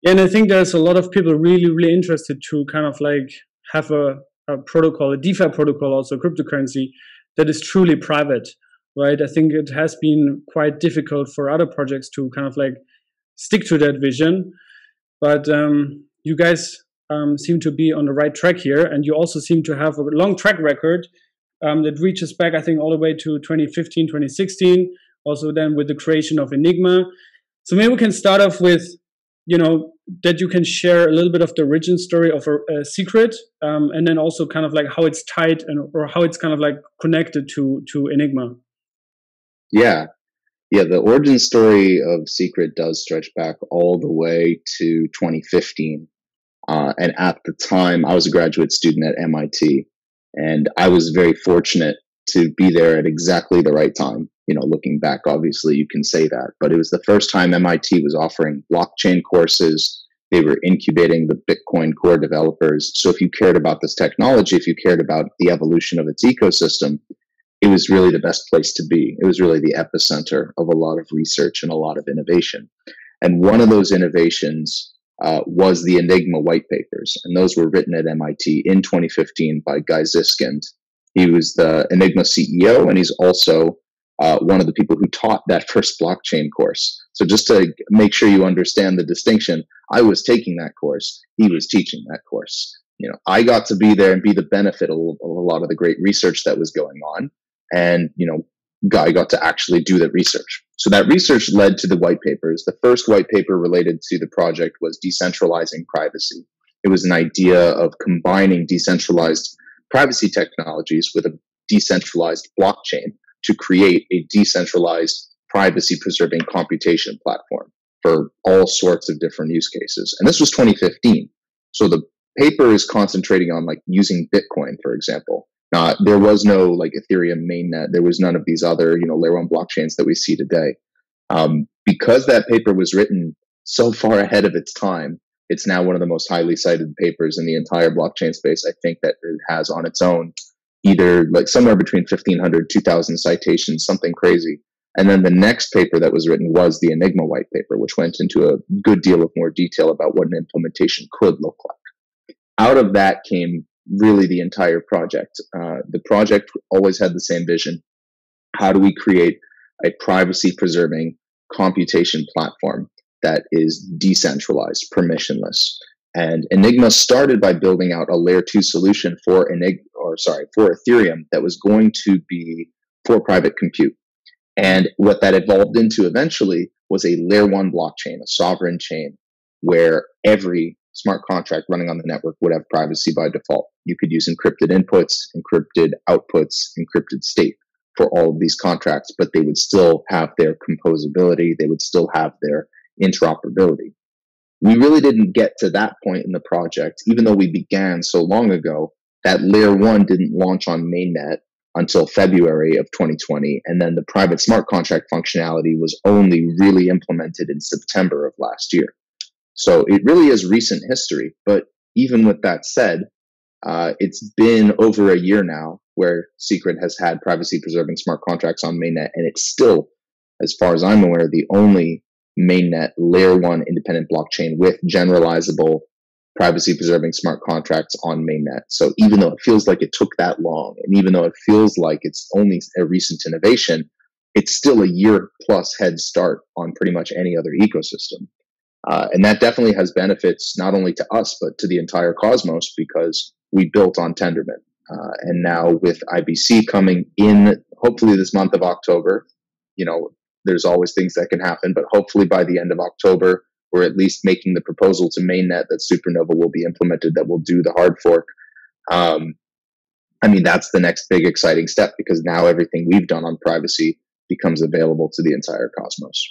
And I think there's a lot of people really interested to kind of like have a protocol, a DeFi protocol, also cryptocurrency that is truly private, right? I think it has been quite difficult for other projects to kind of like stick to that vision, but you guys seem to be on the right track here, and you also seem to have a long track record that reaches back, I think, all the way to 2015, 2016, also then with the creation of Enigma. So maybe we can start off with, you know, that you can share a little bit of the origin story of a secret, and then also kind of like how it's tied or how it's kind of like connected to Enigma. Yeah. The origin story of Secret does stretch back all the way to 2015. And at the time, I was a graduate student at MIT, and I was very fortunate to be there at exactly the right time. You know, looking back, obviously you can say that, but it was the first time MIT was offering blockchain courses. They were incubating the Bitcoin core developers. So if you cared about this technology, if you cared about the evolution of its ecosystem, it was really the best place to be. It was really the epicenter of a lot of research and a lot of innovation. And one of those innovations was the Enigma white papers. And those were written at MIT in 2015 by Guy Ziskind. He was the Enigma CEO, and he's also one of the people who taught that first blockchain course. So just to make sure you understand the distinction, I was taking that course. He was teaching that course. You know, I got to be there and be the benefit of a lot of the great research that was going on. And, you know, Guy got to actually do that research. So that research led to the white papers. The first white paper related to the project was decentralizing privacy. It was an idea of combining decentralized privacy technologies with a decentralized blockchain to create a decentralized privacy preserving computation platform for all sorts of different use cases. And this was 2015. So the paper is concentrating on like using Bitcoin, for example. There was no like Ethereum mainnet. There was none of these other, you know, layer one blockchains that we see today. Because that paper was written so far ahead of its time, it's now one of the most highly cited papers in the entire blockchain space. I think that it has on its own either like somewhere between 1,500, 2,000 citations, something crazy. And then the next paper that was written was the Enigma white paper, which went into a good deal of more detail about what an implementation could look like. Out of that came really the entire project. The project always had the same vision. How do we create a privacy preserving computation platform that is decentralized, permissionless? And Enigma started by building out a layer 2 solution for Ethereum that was going to be for private compute. And what that evolved into eventually was a layer 1 blockchain, a sovereign chain, where every smart contract running on the network would have privacy by default. You could use encrypted inputs, encrypted outputs, encrypted state for all of these contracts, but they would still have their composability. They would still have their interoperability. We really didn't get to that point in the project, even though we began so long ago. That layer 1 didn't launch on mainnet until February of 2020. And then the private smart contract functionality was only really implemented in September of last year. So it really is recent history. But even with that said, it's been over a year now where Secret has had privacy preserving smart contracts on mainnet. And it's still, as far as I'm aware, the only mainnet layer 1 independent blockchain with generalizable privacy preserving smart contracts on mainnet. So even though it feels like it took that long, and even though it feels like it's only a recent innovation, it's still a year plus head start on pretty much any other ecosystem. And that definitely has benefits not only to us, but to the entire Cosmos, because we built on Tendermint. And now with IBC coming in, hopefully this month of October, you know, there's always things that can happen, but hopefully by the end of October, we're at least making the proposal to mainnet that Supernova will be implemented, that will do the hard fork. I mean, that's the next big exciting step, because now everything we've done on privacy becomes available to the entire Cosmos.